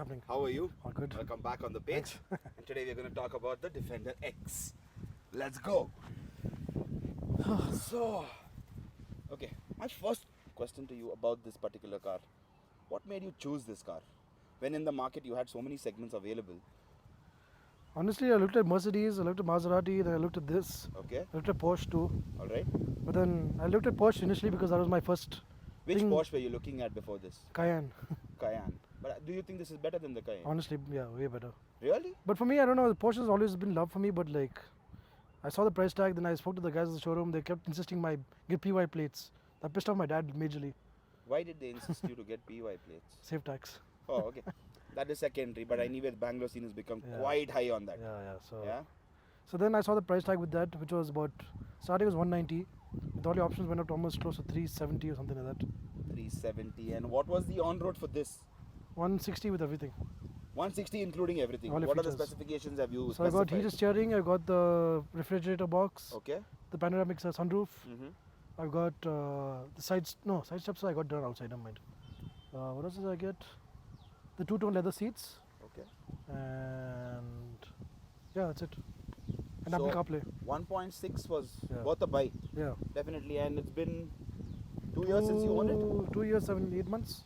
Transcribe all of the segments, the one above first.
Happening. How are you? All good. Welcome back on the page. And today we're going to talk about the Defender X. Let's go. Okay, my first question to you about this particular car. What made you choose this car? When in the market you had so many segments available. Honestly, I looked at Mercedes, I looked at Maserati, then I looked at this. Okay, I looked at Porsche too. alright. But then I looked at Porsche initially because that was my first Which thing. Porsche were you looking at before this? Cayenne. Cayenne. But do you think this is better than the Cayenne? Honestly, yeah, way better. Really? But for me, I don't know, Porsche has always been love for me, but like, I saw the price tag, then I spoke to the guys at the showroom, they kept insisting I get PY plates. That pissed off my dad majorly. Why did they insist you to get PY plates? Save tax. Oh, okay. That is secondary, but anyway, the Bangalore scene has become Yeah. quite high on that. Yeah. Yeah? So then I saw the price tag with that, which was about, starting was 190. With all the options went up to almost close to 370 or something like that. 370. And what was the on-road for this? 160 with everything. 160 including everything. All the What are the features. specifications have you So I got specified? heated steering, I got the refrigerator box, Okay. the panoramic sunroof. Mm-hmm. I've got the side steps I got done outside, never mind. What else did I get? The two-tone leather seats, Okay. and yeah, that's it. And So- Apple CarPlay. 1.6 was Yeah. worth a buy, Yeah. definitely. And it's been 2 years since you owned it? 2 years, 8 months.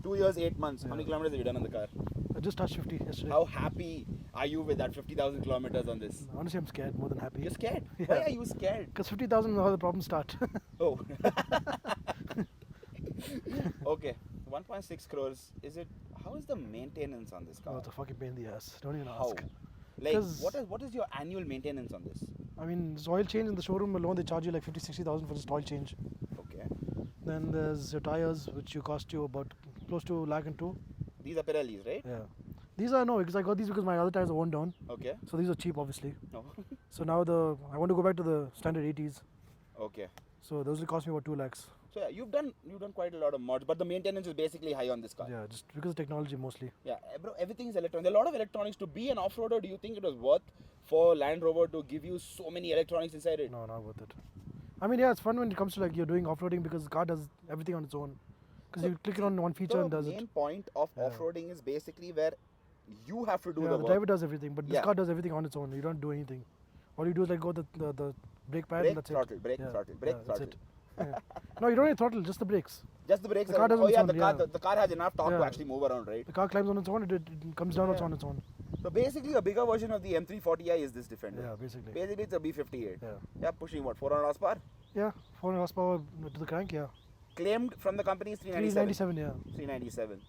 2 years, 8 months. How Yeah. many kilometers have you done on the car? I just touched 50 yesterday. How happy are you with that 50,000 kilometers on this? Honestly, I'm scared more than happy. You're scared? Yeah. Why are you scared? Because 50,000 is how the problems start. Oh. Okay. 1.6 crores. How is the maintenance on this car? Oh, it's a fucking pain in the ass. Don't even How? ask. Like, 'Cause- what is your annual maintenance on this? I mean, this oil change in the showroom alone, they charge you like 50,000-60,000 for just oil change. Okay. Then there's your tires, which you cost you about close to lakh and two. These are Pirellis, right? Yeah. These are no, because I got these because my other tires are worn down. Okay. So these are cheap, obviously. No. So now I want to go back to the standard 80s. Okay. So those will cost me about 2 lakhs. So yeah, you've done quite a lot of mods, but the maintenance is basically high on this car. Yeah, just because of technology mostly. Yeah, bro, everything is electronic. There are a lot of electronics. To be an off-roader, do you think it was worth for Land Rover to give you so many electronics inside it? No, not worth it. I mean, yeah, it's fun when it comes to like you're doing off-roading because the car does everything on its own. Because So you click it on one feature and does The it. main point of Yeah. off-roading is basically where you have to do Yeah, the the work. driver does everything, but this Yeah. car does everything on its own. You don't do anything. All you do is like go the brake pad Brake, and that's throttle, it. brake, Yeah, throttle, brake, yeah, that's throttle. it. Yeah. No, you don't need throttle, just the brakes. Just the brakes. The car does oh on its yeah, own, the yeah. car has enough torque to Yeah. actually move around, right? The car climbs on its own, it comes down Yeah. on its own. So basically, a bigger version of the M340i is this Defender. Yeah, basically. Basically, it's a B58. Yeah. Yeah, pushing what, 400 horsepower? Yeah, 400 horsepower to the crank, yeah. Claimed from the company is 397. 397, yeah. 397.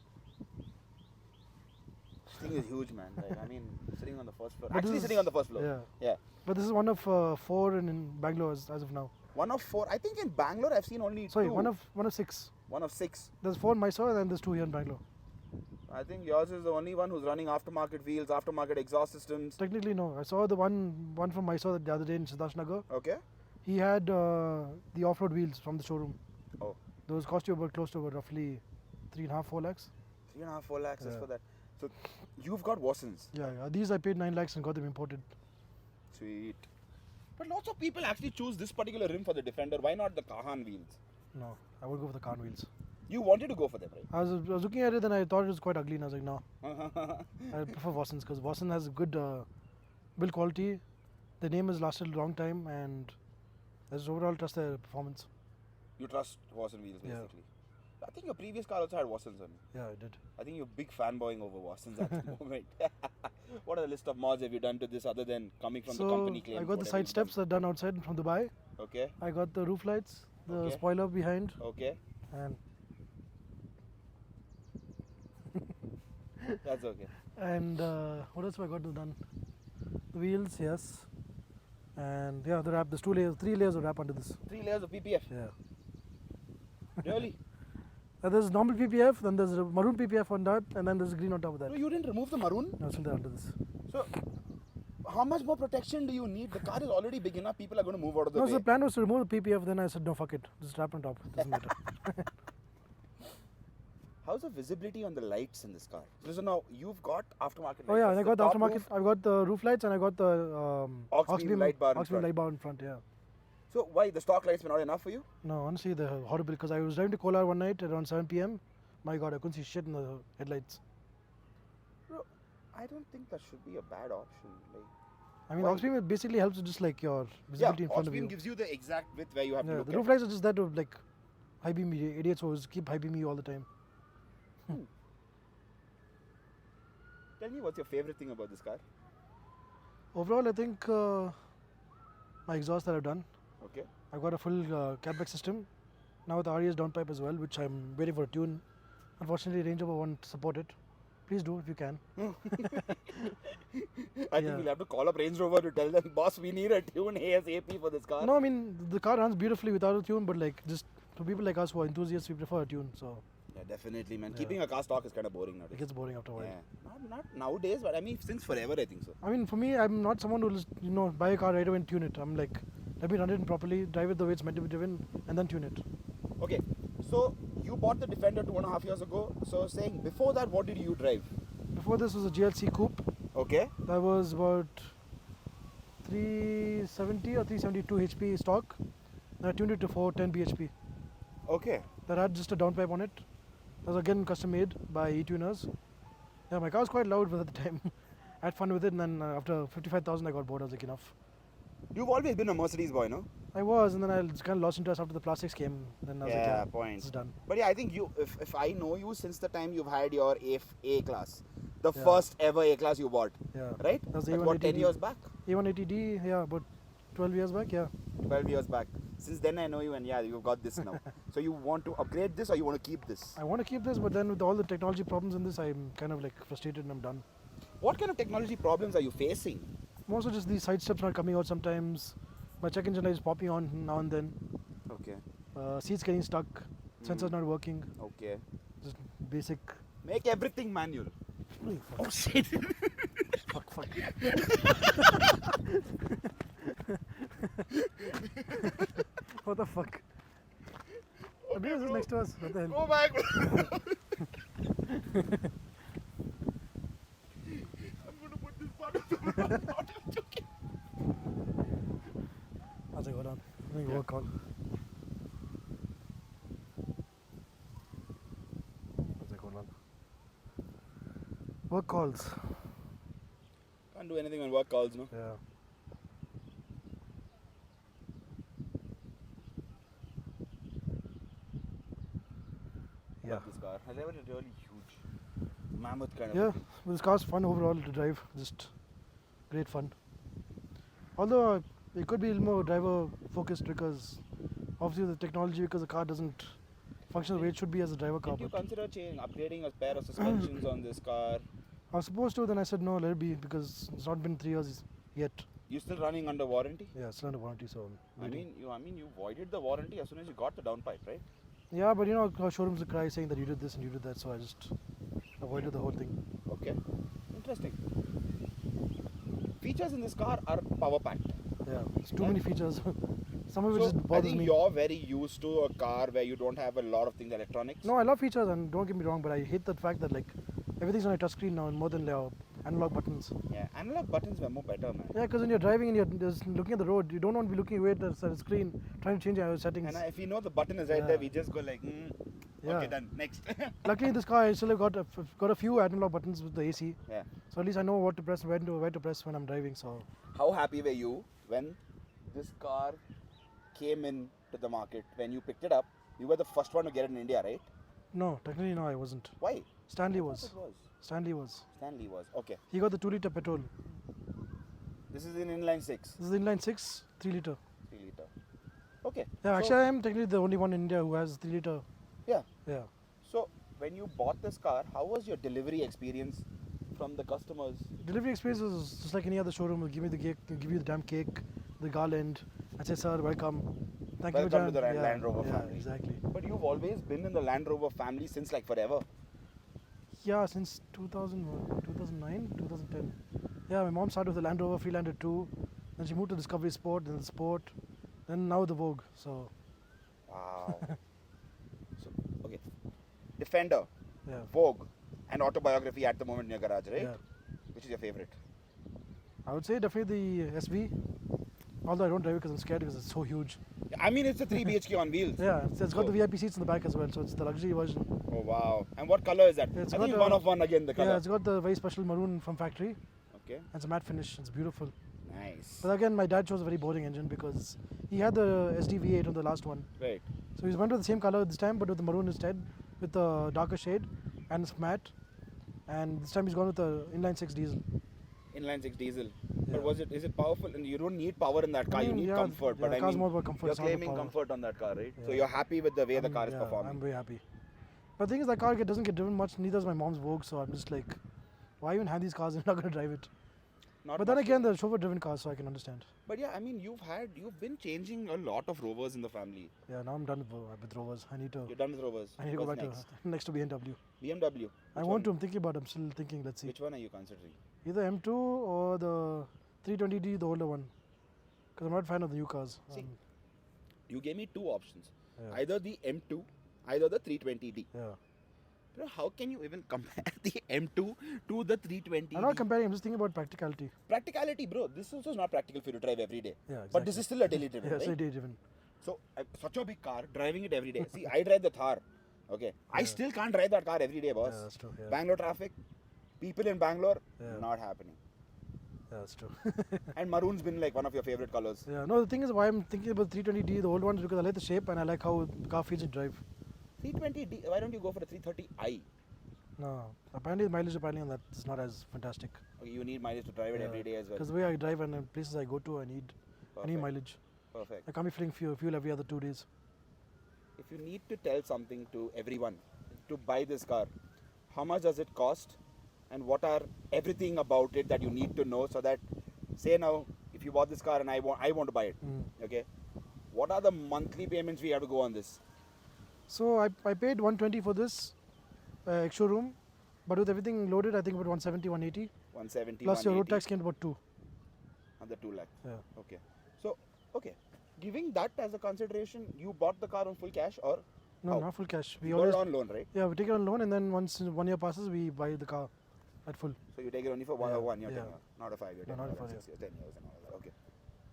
This thing is huge, man. Like, I mean, sitting on the first floor. But Actually, this sitting is- on the first floor. Yeah. Yeah. But this is one of 4 in Bangalore as of now. One of 4. I think in Bangalore, I've seen only Sorry, 2. one of 6. One of 6. There's 4 in Mysore and then there's 2 here in Bangalore. I think yours is the only one who's running aftermarket wheels, aftermarket exhaust systems. Technically, no. I saw the one from Mysore the other day in Siddharth Nagar. Okay. He had the off-road wheels from the showroom. Oh. Those cost you about close to about roughly 3.5, 4 lakhs. 3.5, 4 lakhs is Yeah. for that. So you've got Watsons. Yeah. These I paid 9 lakhs and got them imported. Sweet. But lots of people actually choose this particular rim for the Defender. Why not the Kahan wheels? No, I would go for the Khan wheels. You wanted to go for them, right? I was looking at it and I thought it was quite ugly and I was like, no. I prefer Watsons because Watson has good build quality. The name has lasted a long time and I just overall trust their performance. You trust Watson wheels, Yeah. basically. I think your previous car also had Watsons on it. Yeah, I did. I think you're big fanboying over Watsons at the moment. What are the list of mods have you done to this other than coming from the company claims? I got the whatever side you've done? steps that done outside from Dubai. Okay, I got the roof lights, the Okay. spoiler behind, okay. and That's okay. What else have I got done? The wheels, yes, and yeah, the wrap. There's 3 layers of wrap under this. 3 layers of PPF. Yeah. Really? There's normal PPF, then there's a maroon PPF on that, and then there's green on top of that. No, you didn't remove the maroon? No, it's still there under this. So, how much more protection do you need? The car is already big enough. People are going to move out of the No, way. so the plan was to remove the PPF. Then I said, no, fuck it, just wrap on top. Doesn't matter. How's the visibility on the lights in this car? So now you've got aftermarket lights. Oh yeah, and I got the top aftermarket. roof. I got the roof lights and I got the Aux beam light bar in aux beam front. light bar in front. Yeah. So why the stock lights were not enough for you? No, honestly, they're horrible. Because I was driving to Kolar one night around 7 p.m. My God, I couldn't see shit in the headlights. I don't think that should be a bad option. Like, I mean, why? Oxbeam it basically helps with just like your Yeah, visibility in front of Oxbeam you. gives you the exact width where you have to Yeah, look the at. roof lights are just there to like high beam me. Idiots always keep high beam you all the time. Tell me what's your favorite thing about this car? Overall, I think my exhaust that I've done. Okay. I've got a full catback system. Now with RES downpipe as well, which I'm waiting for a tune. Unfortunately, Range Rover won't support it. Please do if you can. I think we'll have to call up Range Rover to tell them, boss, we need a tune ASAP for this car. No, I mean the car runs beautifully without a tune, but like just for people like us who are enthusiasts, we prefer a tune. So Yeah, definitely, man. Yeah. Keeping a car stock is kind of boring it nowadays. gets boring after a while. Yeah. Not nowadays, but I mean, since forever, I think so. I mean, for me, I'm not someone who will buy a car right away and tune it. I'm like, let me run it properly, drive it the way it's meant to be driven, and then tune it. Okay, so you bought the Defender 2.5 years ago. So saying, before that, what did you drive? Before this was a GLC coupe. Okay. That was about 370 or 372 HP stock. And I tuned it to 410 bhp. Okay. That had just a downpipe on it. That was again custom made by e-tuners. Yeah, my car was quite loud at the time. I had fun with it, and then after 55,000 I got bored. I was like, enough. You've always been a Mercedes boy, no? I was, and then I just kind of lost interest after the plastics came. Then I was like, yeah, point. it's done. But yeah, I think you, if I know you since the time you've had your A class, the Yeah. first ever A class you bought, Yeah. right? That was the That's what, 10 A180D. years back? A180D, yeah, about 12 years back, yeah. 12 years back. Since then I know you, and yeah, you've got this now. So you want to upgrade this or you want to keep this? I want to keep this, but then with all the technology problems in this, I'm kind of like frustrated and I'm done. What kind of technology problems are you facing? Mostly just these side steps not coming out sometimes. My check engine light is popping on now and then. Okay. Seats getting stuck. Sensors not working. Okay. Just basic. Make everything manual. Oh shit. Fuck. What the fuck? What is this next to us? What the hell? Go back. I'm going to put this part of the How's it go down? I think work call. How's it go down? Work calls. Can't do anything when work calls, no? Yeah. Yeah. This car has ever a really huge mammoth kind of. Yeah, this car's fun overall to drive. Just great fun. Although it could be a little more driver focused because obviously the technology, because the car doesn't function the way it should be as a driver car. Did you But consider upgrading a pair of suspensions on this car? I was supposed to, then I said no, let it be because it's not been 3 years yet. You still running under warranty? Yeah, it's under warranty, so I'm waiting. I mean, you voided the warranty as soon as you got the downpipe, right? Yeah, but showrooms will cry saying that you did this and you did that, so I just avoided the whole thing. Okay, interesting. Features in this car are power packed. Yeah, it's too many features. Some of it So just I bothers think me. you're very used to a car where you don't have a lot of things electronics. No, I love features and don't get me wrong, but I hate the fact that like everything's on a touchscreen now and more than analog buttons. Yeah, analog buttons were more better, man. Yeah, because when you're driving and you're just looking at the road, you don't want to be looking away at the screen trying to change your settings. And if we know the button is right Yeah. there, we just go like, Yeah. okay, done, next. Luckily, in this car, I still have got a few analog buttons with the AC. Yeah. So at least I know what to press, where to press when I'm driving. So How happy were you when this car came in to the market? When you picked it up, you were the first one to get it in India, right? no, technically no, I wasn't. Why? Stanley I thought was. it was. Stanley was. Stanley was. Okay. He got the 2-liter petrol. This is in inline 6, This is inline 6, 3-liter. 3 liter. Okay. Yeah, so, actually, I am technically the only one in India who has 3-liter. Yeah. Yeah. So when you bought this car, how was your delivery experience from the customers? Delivery experience is just like any other showroom. Will give me the cake, give you the damn cake, the garland, and say, "Sir, welcome. Thank you for Welcome to joining." the Land Rover yeah, family. Exactly. But you've always been in the Land Rover family since like forever. Yeah, since 2009, 2010. Yeah, my mom started with the Land Rover Freelander 2, then she moved to Discovery Sport, then the Sport, then now the Vogue. So Wow. So okay, Defender, yeah, Vogue, and Autobiography at the moment in your garage, right? yeah. Which is your favorite? I would say definitely the SV. Although I don't drive it because I'm scared because it's so huge. I mean, it's a 3 BHK on wheels. Yeah, it's got So- the VIP seats in the back as well, so it's the luxury version. Oh wow! And what color is that? It's I got think a- one of one again. The color. Yeah, it's got the very special maroon from factory. Okay. It's a matte finish. It's beautiful. Nice. But again, my dad chose a very boring engine because he had the SD V8 on the last one. Right. So he's went with the same color this time, but with the maroon instead, with the darker shade, and it's matte. And this time he's gone with the inline 6 diesel. Inline 6 diesel. Yeah. But is it powerful? And you don't need power in that car. I You mean, need yeah, comfort. yeah, But I car's mean, more about comfort, you're it's not about claiming power. comfort on that car, right? So Yeah. you're happy with the way the car is Yeah, performing. I'm very happy. But the thing is, that car doesn't get driven much. Neither does my mom's Vogue. So I'm just like, why even have these cars if you're not going to drive it? Not But then much. again, the chauffeur-driven cars, so I can understand. But yeah, I mean, you've been changing a lot of Rovers in the family. Yeah, now I'm done with Rovers. I need to. You're done with Rovers. I need to go What's back next? to next to BMW. BMW. I Which want one? to. I'm thinking about. I'm still thinking. Let's see. Which one are you considering? Either M2 or the 320D, the older one. Because I'm not a fan of the new cars. See, You gave me two options. Yeah. Either the M2, either the 320D. Yeah. Bro, how can you even compare the M2 to the 320D? I'm not comparing. I'm just thinking about practicality. Practicality, bro. This also is not practical for you to drive every day. Yeah, But this exactly. is still a daily driven, Yeah, right? so day-driven. So, such a big car, driving it every day. See, I drive the Thar. Okay. I Yeah. still can't drive that car every day, boss. Yeah, that's true. Yeah, Bangalore traffic, people in Bangalore, Yeah. not happening. yeah that's true. And maroon's been like one of your favorite colors. Yeah. No, the thing is, why I'm thinking about 320D, the old ones, because I like the shape and I like how the car feels in drive. 320D, why don't you go for the 330i? No, apparently the mileage apparently on that is not as fantastic. Okay, you need mileage to drive it every day as well. Because the way I drive and the places I go to, I need Perfect. mileage. Perfect. I can't be filling fuel every other 2 days. If you need to tell something to everyone to buy this car, how much does it cost and what are everything about it that you need to know so that, say now, if you bought this car and I want to buy it, Mm. okay, what are the monthly payments we have to go on this? So I paid 120 for this showroom, but with everything loaded, I think about 170, 180. 170, Plus your road 180, tax came to about 2. and the 2 lakh. Yeah. Okay. So, okay, giving that as a consideration, you bought the car on full cash or No, how? not full cash. We you got always it on loan, right? we take it on loan, and then once 1 year passes, we buy the car at full. So you take it only for one, Yeah, 1 year, yeah. 10 year, not a 5 year, No, 10 not a year, 5 6 years, 10 years and all that. Okay.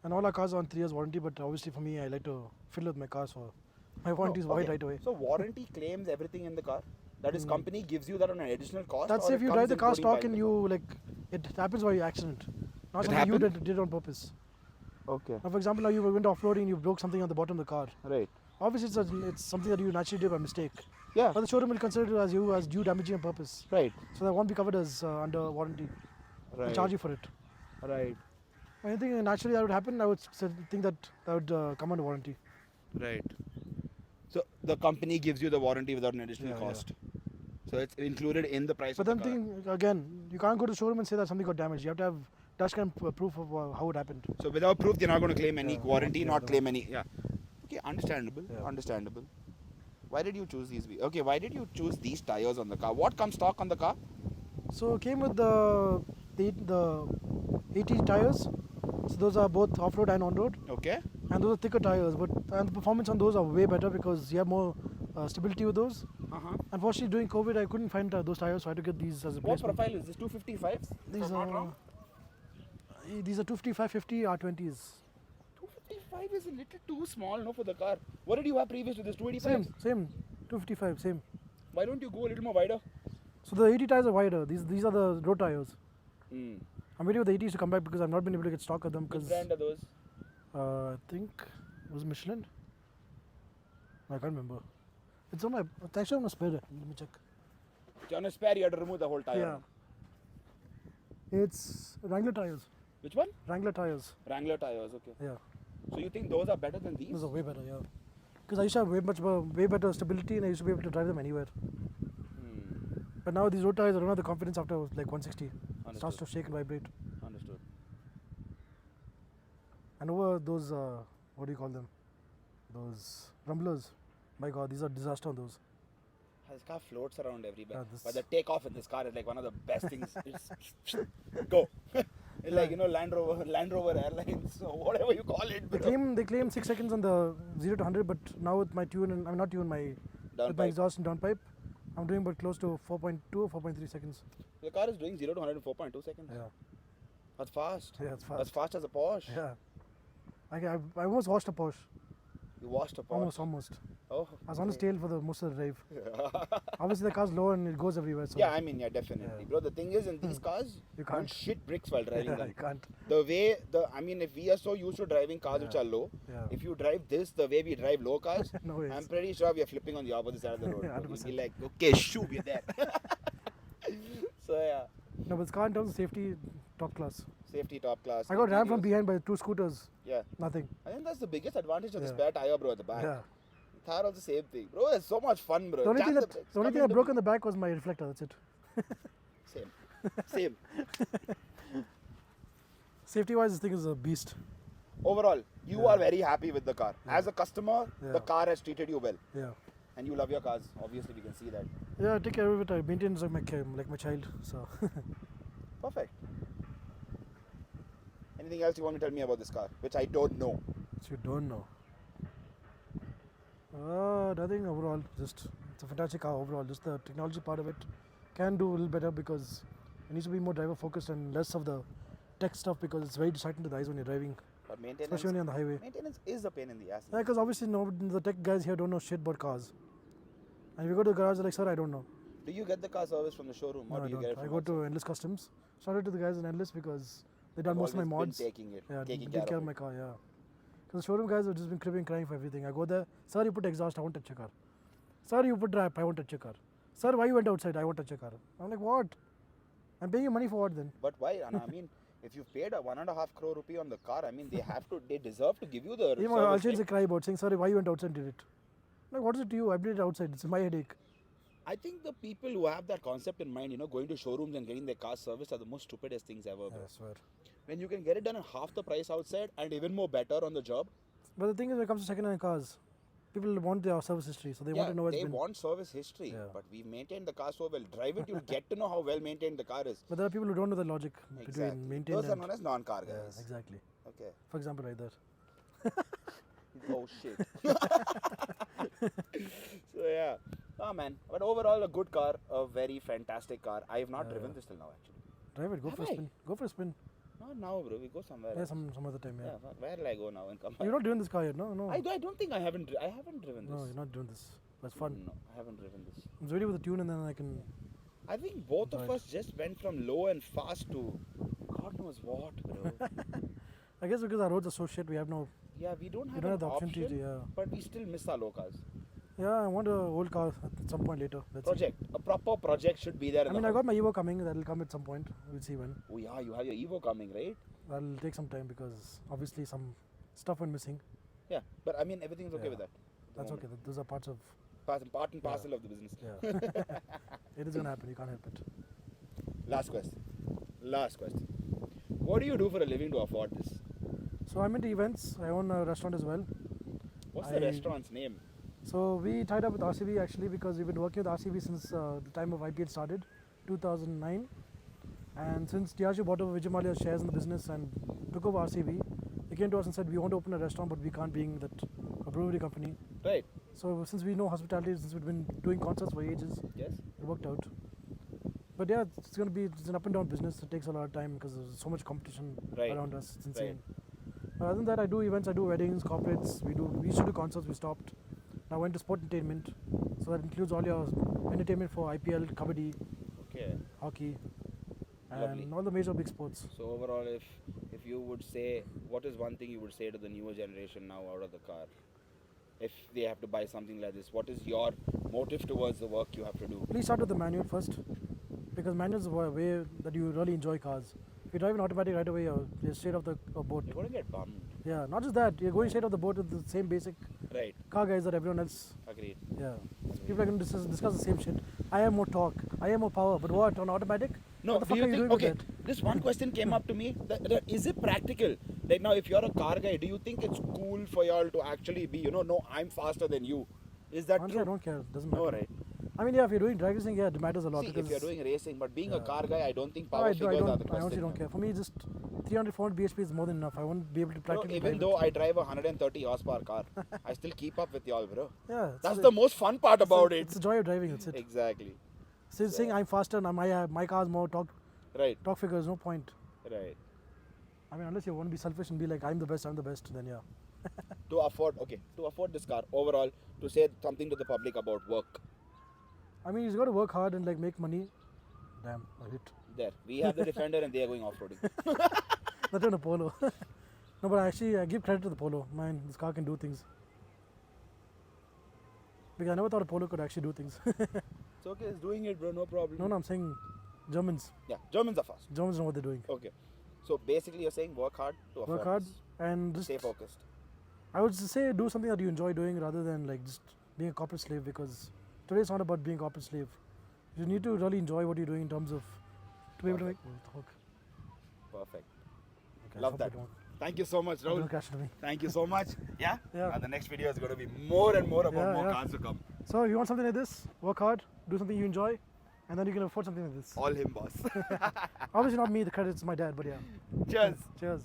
And all our cars are on 3 years warranty, but obviously for me, I like to fill with my cars, so my warranty is No, wide okay. right away. So warranty claims everything in the car. That is, Mm. company gives you that on an additional cost. That's or if it you comes drive the car including stock by and the you like it happens by accident, not It something you happened? did on purpose. car. Okay. Now, for example, now you were going to offloading, you broke something on the bottom of the car. Right. Obviously, it's something that you naturally did by mistake. Yeah. But the showroom will consider it as you damaging on purpose, Right. so that won't be covered as under warranty. They'll Right. charge you for it. Right. I think naturally that would happen. I would think that would come under warranty. Right. So the company gives you the warranty without an additional Yeah, yeah. cost. So it's included in the price But of then the car. thing again, you can't go to the showroom and say that something got damaged. You have to have dashcam proof of how it happened. So without proof, they're not going to claim any Yeah, warranty, yeah, not the- claim any. Yeah. Okay, understandable. Yeah. Understandable. Why did you choose these? Okay, why did you choose these tires on the car? What comes stock on the car? So it came with the 80 tires. So those are both off-road and on-road, Okay. and those are thicker tires. But and the performance on those are way better because you have more stability with those. Uh-huh. Unfortunately, during COVID, I couldn't find those tires, so I had to get these as a What replacement. profile is this? 255s? These are these are 255 50 R20s. 255 is a little too small, no, for the car. What did you have previous to this? 285? Same 255, same. Why don't you go a little more wider? So the 80 tires are wider. These are the road tires. Mm. I'm waiting for the 80s to come back because I've not been able to get stock of them Which because brand are those? I think it was Michelin. I can't remember. It's on my. It's actually on my spare. Let me check. On a spare, you had to remove the whole tire. Yeah. It's Wrangler tires. Which one? Wrangler tires. Wrangler tires, okay. Yeah. So you think those are better than these? Those are way better. Yeah. Because I used to have way better stability and I used to be able to drive them anywhere. Hmm. But now these road tires, I don't have the confidence after like 160. It starts Understood. to shake and vibrate. Understood. And over those, what do you call them? Those rumblers. My God, these are disaster on those. This car floats around everywhere. Yeah, this- But the takeoff in this car is like one of the best things. It's go. It's like, you know, Land Rover Airlines, or whatever you call it. They claim 6 seconds on the 0 to 100, but now with my tune and I'm not tune my with my Downpipe. exhaust and downpipe, I'm doing but close to 4.2 or 4.3 seconds. The car is doing 0 to 100 in 4.2 seconds. Yeah, That's fast. yeah, it's That's fast. fast as a Porsche. Yeah, I almost washed a Porsche. You washed a pot? Almost. Oh. I was on his tail for the most of the drive. Obviously, the car's low and it goes everywhere. So Yeah, I mean, yeah, definitely. Yeah. Bro, the thing is, in these cars, You you can't. shit bricks while driving yeah, them. you can't. I mean, if we are so used to driving cars which Yeah. are low, Yeah. if you drive this the way we drive low cars, No ways. I'm pretty sure we are flipping on the opposite side of the road. Bro. We'll 100%. be like, okay, shoo, we're there. So, yeah, No, but this car in terms of safety, top class. safety top class. I got rammed from interiors. behind by 2 scooters. Yeah. Nothing. I think that's the biggest advantage of the Yeah. spare tire, bro, at the back. Yeah. Thar also same thing. Bro, it's so much fun, bro. The only Jam thing that brakes, the only come thing that into broke me. on the back was my reflector. That's it. Same. Same. Safety wise, this thing is a beast. Overall, you Yeah. are very happy with the car. Yeah. As a customer, Yeah. the car has treated you well. Yeah. And you love your cars. Obviously, we can see that. Yeah, I take care of it. I maintain it like my child. So Perfect. Anything else you want to tell me about this car, which I don't know? you don't know. Nothing overall. Just it's a fantastic car overall. Just the technology part of it can do a little better because it needs to be more driver focused and less of the tech stuff because it's very distracting to the eyes when you're driving, But maintenance, especially when you're on the highway. maintenance is a pain in the ass. Yeah, because obviously no, the tech guys here don't know shit about cars. And if you go to the garage, they're like, sir, I don't know. Do you get the car service from the showroom, or No, I do you don't. get it I from go outside? to Endless Customs. Shout out to the guys in Endless because they done I've most of my always been mods. taking it, Yeah, taking take care of it. my car, yeah. Because the showroom guys have just been cribbing, crying for everything. I go there, sir, you put exhaust, I won't touch your car. Sir, you put wrap, I won't touch your car. Sir, why you went outside, I won't touch your car. I'm like, what? I'm paying you money for what then? But why? And I mean, if you've paid a 1.5 crore rupee on the car, I mean, they deserve to give you the Even I'll service. change the right? cry about saying, sorry, why you went outside and did it? I'm like, what is it to you? I did it outside, it's my headache. I think the people who have that concept in mind, going to showrooms and getting their car serviced are the most stupidest things ever, bro. Yeah, I swear. When you can get it done at half the price outside and even more better on the job, But the thing is, when it comes to second-hand cars, people want their service history, so they want to know what's they been. want service history. Yeah. But we maintain the car so well. Drive it, you'll get to know how well maintained the car is. But there are people who don't know the logic Exactly. between maintain Those are and. known as non-car Yeah, guys. exactly. Okay. For example, right there. Oh shit. So yeah. Oh man. But overall, a good car, a very fantastic car. I have not Yeah, driven yeah. this till now actually. Drive it, go for a Have I? spin. Go for a spin. Not now, bro. We go somewhere. Yeah, else. some other time, yeah. Where will I go now and come back? You're not doing this car yet, no? No. I don't think I haven't driven this. No, you're not doing this. That's fun. No, I haven't driven this. I'm ready with the tune and then I can. I think both of Right. us just went from low and fast to God knows what, bro. I guess because our roads are so shit, we have no. Yeah, we don't We have don't an have the opportunity option, to, yeah. but we still miss our low cars. Yeah, I want a old car at some point later. Let's see. Project, a proper project should be there. I mean, I got my Evo coming, that'll come at some point. We'll see when. Oh yeah, you have your Evo coming, right? That'll take some time because obviously some stuff went missing. Yeah, but I mean everything's okay Yeah. with that. at the That's moment. okay, those are parts of. Part and Yeah. parcel of the business. Yeah. It is gonna happen, you can't help it. Last question. What do you do for a living to afford this? So I'm into events, I own a restaurant as well. What's the I- restaurant's name? So we tied up with RCB actually because we've been working with RCB since the time of IPL started, 2009. And since Diageo bought over Vijay Mallya's shares in the business and took over RCB, they came to us and said, we want to open a restaurant, but we can't being that a brewery company. Right. So since we know hospitality, since we've been doing concerts for ages, Yes. it worked out. But yeah, it's going to be it's an up and down business. It takes a lot of time because there's so much competition Right. around us. It's insane. Other than that, I do events, I do weddings, corporates. We used to do concerts. We stopped. Now I went to sport entertainment. So that includes all your entertainment for IPL, kabaddi, Okay. hockey, and Lovely. all the major big sports. So overall, if you would say, what is one thing you would say to the newer generation now out of the car? If they have to buy something like this, what is your motive towards the work you have to do? Please start with the manual first, because manual is a way that you really enjoy cars. If you drive an automatic right away, you're straight off the boat. You're going to get bummed. Yeah, not just that, you're going straight off the boat with the same basic Right. car guys that everyone else. Agreed. Yeah, people are going to discuss the same shit. I have more torque, I have more power, but what on automatic? No, what the do fuck you are you think, doing okay, with that? this one question came up to me. That is it practical? Like now, if you're a car guy, do you think it's cool for y'all to actually be, no, I'm faster than you? Is that Honestly, I true? don't care. Doesn't matter. No, right. I mean, yeah, if you're doing drag racing, yeah, it matters a lot. See, if because you're doing racing, but being a Yeah. car guy, I don't think No, power figures are the I question. honestly don't care. For me, just 300, 400 bhp is more than enough. I won't be able to Bro, practically even drive though it. I drive a 130 horsepower car, I still keep up with y'all, bro. Yeah, That's the most fun part about it. It's the joy of driving. That's it. Exactly. Since saying I'm faster and my car's more torque Right. figure is no point. Right. I mean, unless you want to be selfish and be like I'm the best, then yeah. To afford this car overall, to say something to the public about work. I mean, he's got to work hard and like make money. Damn, I hit. There, we have the Defender and they are going off-roading. Not even a Polo. No, but actually, I give credit to the Polo. Man, this car can do things. Because I never thought a Polo could actually do things. It's okay, it's doing it, bro, no problem. No, I'm saying Germans. Yeah, Germans are fast. Germans know what they're doing. Okay. So basically you're saying work hard to afford Work hard this. and just, Stay focused. I would say do something that you enjoy doing rather than like just being a corporate slave, because today it's not about being a corporate slave. You need to really enjoy what you're doing in terms of to be able to make talk. Perfect. Okay, Love hope that. you don't- Thank you so much, don't Rahul. crash into me. Thank you so much. Yeah? Yeah. And the next video is going to be more and more about Yeah, more yeah. cars to come. So if you want something like this, work hard, do something you enjoy, and then you can afford something like this. All him, boss. Obviously not me, the credit's my dad, but yeah. Cheers. Cheers.